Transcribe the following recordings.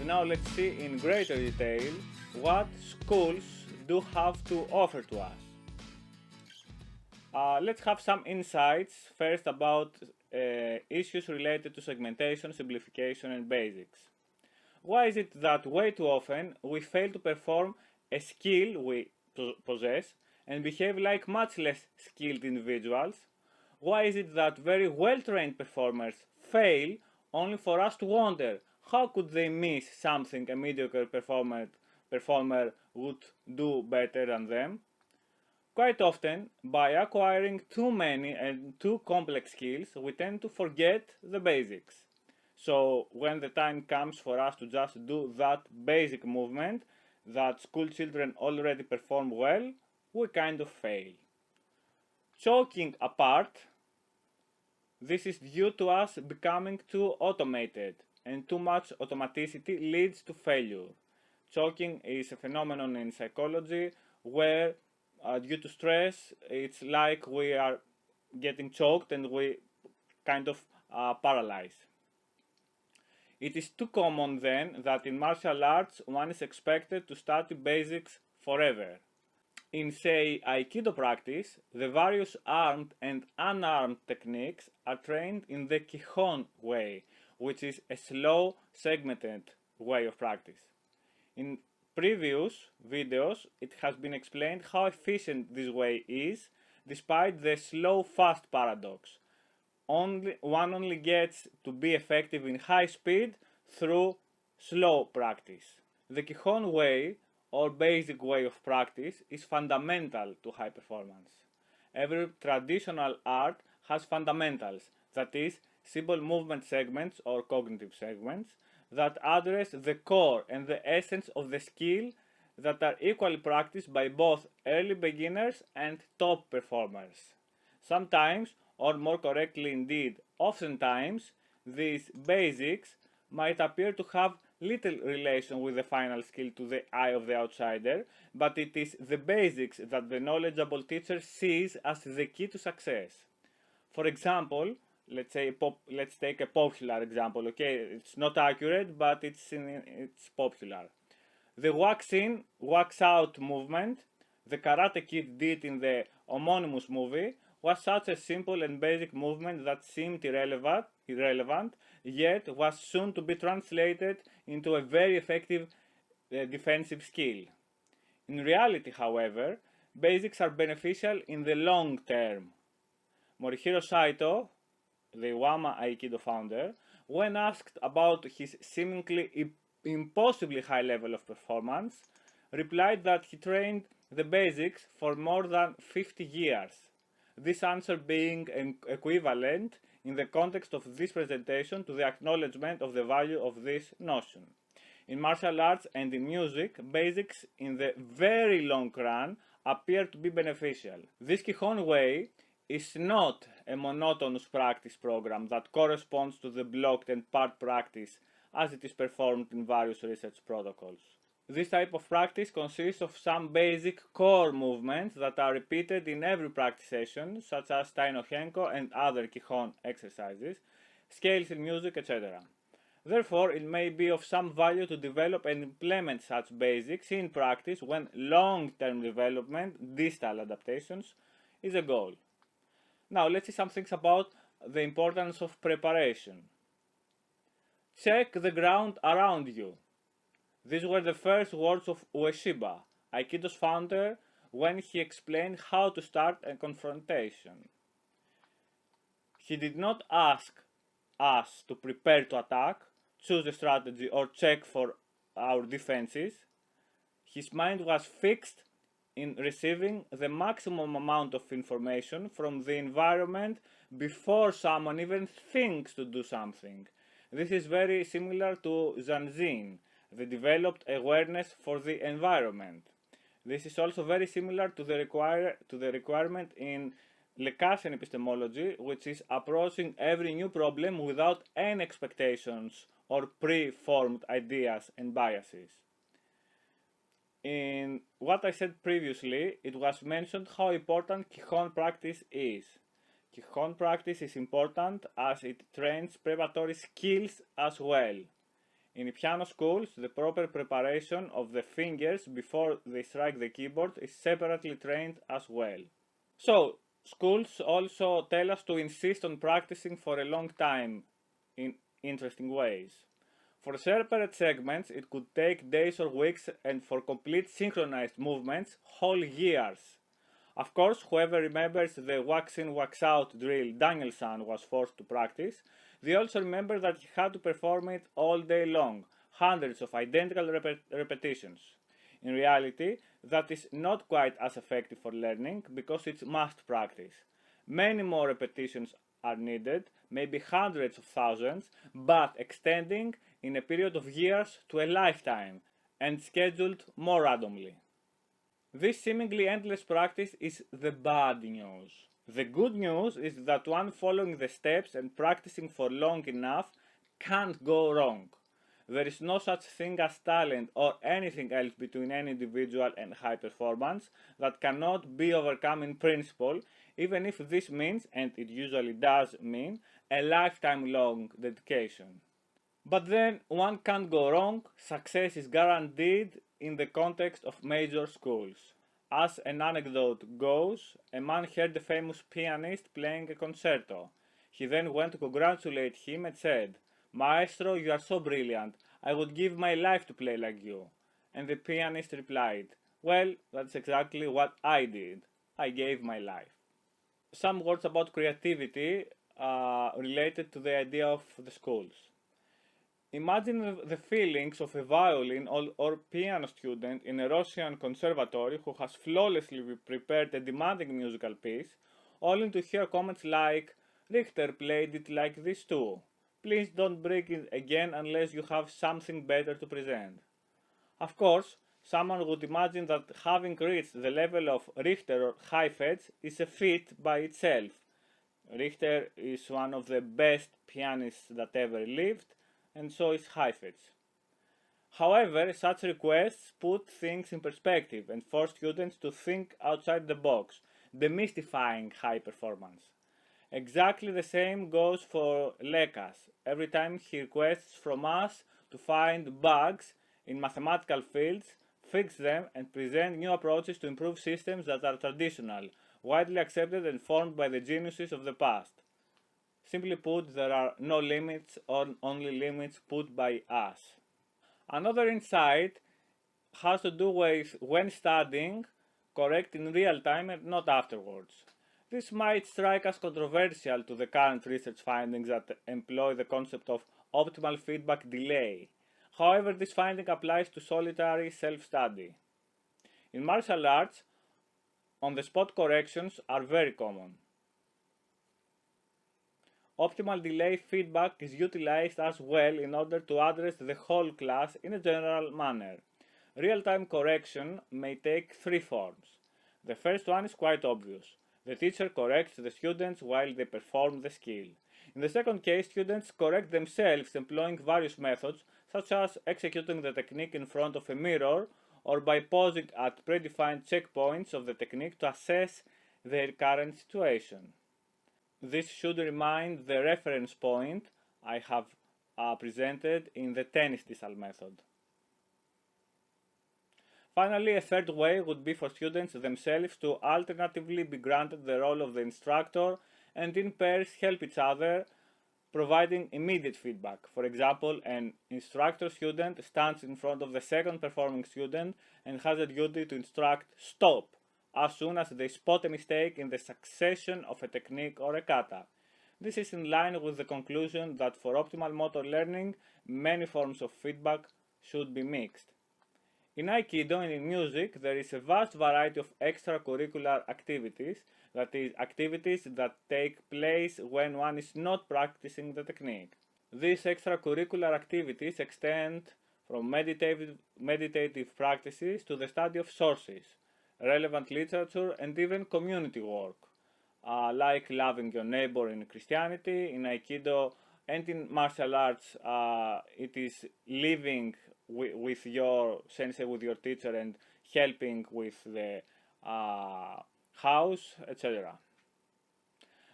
now let's see in greater detail what schools do have to offer to us. Let's have some insights first about issues related to segmentation, simplification, and basics. Why is it that way too often we fail to perform a skill we possess and behave like much less skilled individuals? Why is it that very well trained performers fail only for us to wonder how could they miss something a mediocre performer would do better than them? Quite often, by acquiring too many and too complex skills, we tend to forget the basics. So, when the time comes for us to just do that basic movement that school children already perform well, we kind of fail. Choking apart, this is due to us becoming too automated, and too much automaticity leads to failure. Choking is a phenomenon in psychology where, due to stress, it's like we are getting choked and we kind of paralyze. It is too common then that in martial arts one is expected to study basics forever. In, say, Aikido practice, the various armed and unarmed techniques are trained in the Kihon way, which is a slow, segmented way of practice. In previous videos, it has been explained how efficient this way is, despite the slow-fast paradox. One only gets to be effective in high speed through slow practice. The Kihon way, or basic way of practice, is fundamental to high performance. Every traditional art has fundamentals, that is, simple movement segments or cognitive segments, that address the core and the essence of the skill that are equally practiced by both early beginners and top performers. Sometimes, or more correctly indeed, oftentimes, these basics might appear to have little relation with the final skill to the eye of the outsider, but it is the basics that the knowledgeable teacher sees as the key to success. For example, let's take a popular example. Okay, it's not accurate, but it's popular. The wax in, wax out movement the Karate Kid did in the homonymous movie was such a simple and basic movement that seemed irrelevant, yet was soon to be translated into a very effective defensive skill. In reality, however, basics are beneficial in the long term. Morihiro Saito, the Iwama Aikido founder, when asked about his seemingly impossibly high level of performance, replied that he trained the basics for more than 50 years. This answer being equivalent in the context of this presentation to the acknowledgement of the value of this notion. In martial arts and in music, basics in the very long run appear to be beneficial. This Kihon way is not a monotonous practice program that corresponds to the blocked and part practice as it is performed in various research protocols. This type of practice consists of some basic core movements that are repeated in every practice session, such as Tai no Henko and other Kihon exercises, scales in music, etc. Therefore, it may be of some value to develop and implement such basics in practice when long-term development, distal adaptations, is a goal. Now, let's see some things about the importance of preparation. Check the ground around you. These were the first words of Ueshiba, Aikido's founder, when he explained how to start a confrontation. He did not ask us to prepare to attack, choose a strategy, or check for our defenses. His mind was fixed in receiving the maximum amount of information from the environment before someone even thinks to do something. This is very similar to Zanzin, the developed awareness for the environment. This is also very similar to the requirement in Lacanian epistemology, which is approaching every new problem without any expectations or pre-formed ideas and biases. In what I said previously, it was mentioned how important Kihon practice is. Kihon practice is important as it trains preparatory skills as well. In piano schools, the proper preparation of the fingers before they strike the keyboard is separately trained as well. So, schools also tell us to insist on practicing for a long time in interesting ways. For separate segments, it could take days or weeks, and for complete synchronized movements, whole years. Of course, whoever remembers the wax in, wax out drill Danielson was forced to practice, they also remember that he had to perform it all day long, hundreds of identical repetitions. In reality, that is not quite as effective for learning because it's must practice. Many more repetitions are needed, maybe hundreds of thousands, but extending in a period of years to a lifetime and scheduled more randomly. This seemingly endless practice is the bad news. The good news is that one following the steps and practicing for long enough can't go wrong. There is no such thing as talent or anything else between any individual and high performance that cannot be overcome in principle, even if this means, and it usually does mean, a lifetime long dedication. But then one can't go wrong, success is guaranteed in the context of major schools. As an anecdote goes, a man heard a famous pianist playing a concerto. He then went to congratulate him and said, "Maestro, you are so brilliant. I would give my life to play like you." And the pianist replied, "Well, that's exactly what I did. I gave my life." Some words about creativity related to the idea of the schools. Imagine the feelings of a violin or piano student in a Russian conservatory who has flawlessly prepared a demanding musical piece, only to hear comments like, "Richter played it like this too. Please don't break it again unless you have something better to present." Of course, someone would imagine that having reached the level of Richter or Heifetz is a feat by itself. Richter is one of the best pianists that ever lived, and so is Heifetz. However, such requests put things in perspective and force students to think outside the box, demystifying high performance. Exactly the same goes for Lekas. Every time he requests from us to find bugs in mathematical fields, fix them, and present new approaches to improve systems that are traditional, widely accepted, and formed by the geniuses of the past. Simply put, there are no limits or only limits put by us. Another insight has to do with when studying, correct in real time and not afterwards. This might strike as controversial to the current research findings that employ the concept of optimal feedback delay. However, this finding applies to solitary self-study. In martial arts, on-the-spot corrections are very common. Optimal delay feedback is utilized as well in order to address the whole class in a general manner. Real-time correction may take three forms. The first one is quite obvious. The teacher corrects the students while they perform the skill. In the second case, students correct themselves employing various methods, such as executing the technique in front of a mirror or by pausing at predefined checkpoints of the technique to assess their current situation. This should remind the reference point I have presented in the tennis disal method. Finally, a third way would be for students themselves to alternatively be granted the role of the instructor and in pairs help each other, providing immediate feedback. For example, an instructor student stands in front of the second performing student and has a duty to instruct "stop" as soon as they spot a mistake in the succession of a technique or a kata. This is in line with the conclusion that for optimal motor learning, many forms of feedback should be mixed. In Aikido and in music, there is a vast variety of extracurricular activities, that is, activities that take place when one is not practicing the technique. These extracurricular activities extend from meditative practices to the study of sources, relevant literature, and even community work, like loving your neighbor in Christianity, in Aikido, and in martial arts, it is living with your sensei, with your teacher, and helping with the house, etc.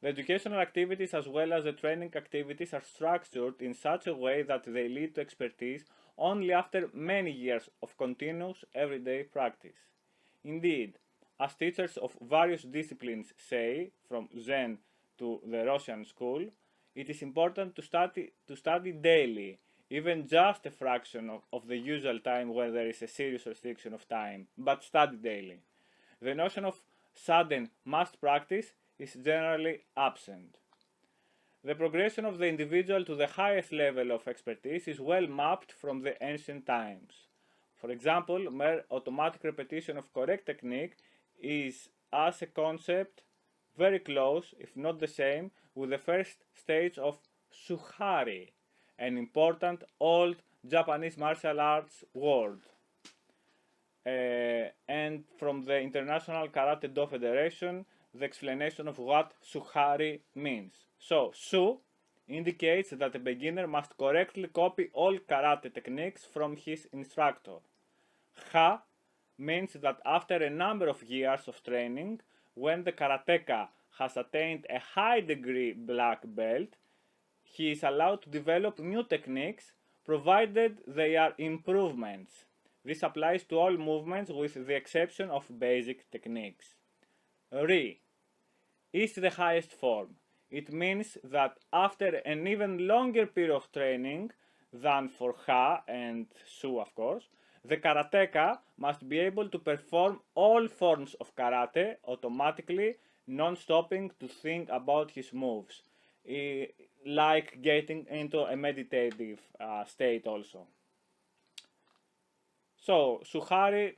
The educational activities as well as the training activities are structured in such a way that they lead to expertise only after many years of continuous everyday practice. Indeed, as teachers of various disciplines say, from Zen to the Russian school, it is important to study daily, even just a fraction of the usual time when there is a serious restriction of time, but study daily. The notion of sudden must practice is generally absent. The progression of the individual to the highest level of expertise is well mapped from the ancient times. For example, mere automatic repetition of correct technique is, as a concept, very close, if not the same, with the first stage of Suhari, an important old Japanese martial arts word. And from the International Karate Do Federation, the explanation of what Suhari means. So, Su indicates that a beginner must correctly copy all karate techniques from his instructor. Ha means that after a number of years of training, when the karateka has attained a high degree black belt, he is allowed to develop new techniques provided they are improvements. This applies to all movements with the exception of basic techniques. Ri is the highest form. It means that after an even longer period of training than for Ha and Su, of course, the karateka must be able to perform all forms of karate automatically, non-stopping to think about his moves, like getting into a meditative state also. So, Suhari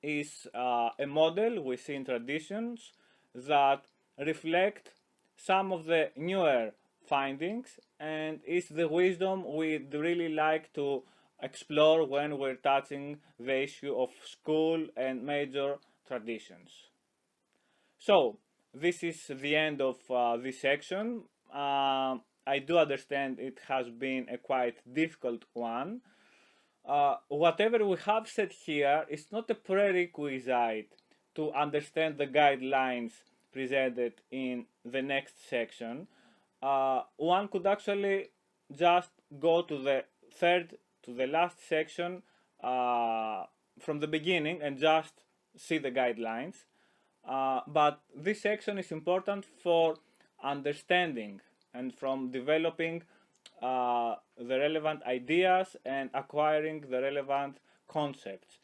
is a model within traditions that reflect some of the newer findings and is the wisdom we'd really like to explore when we're touching the issue of school and major traditions. So, this is the end of this section. I do understand it has been a quite difficult one. Whatever we have said here is not a prerequisite to understand the guidelines presented in the next section. One could actually just go to the last section from the beginning and just see the guidelines. But this section is important for understanding and from developing the relevant ideas and acquiring the relevant concepts.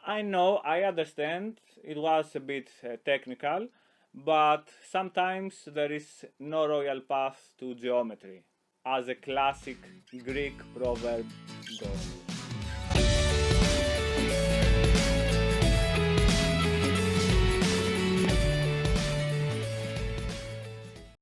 I know, I understand, it was a bit technical, but sometimes there is no royal path to geometry, as a classic Greek proverb goes.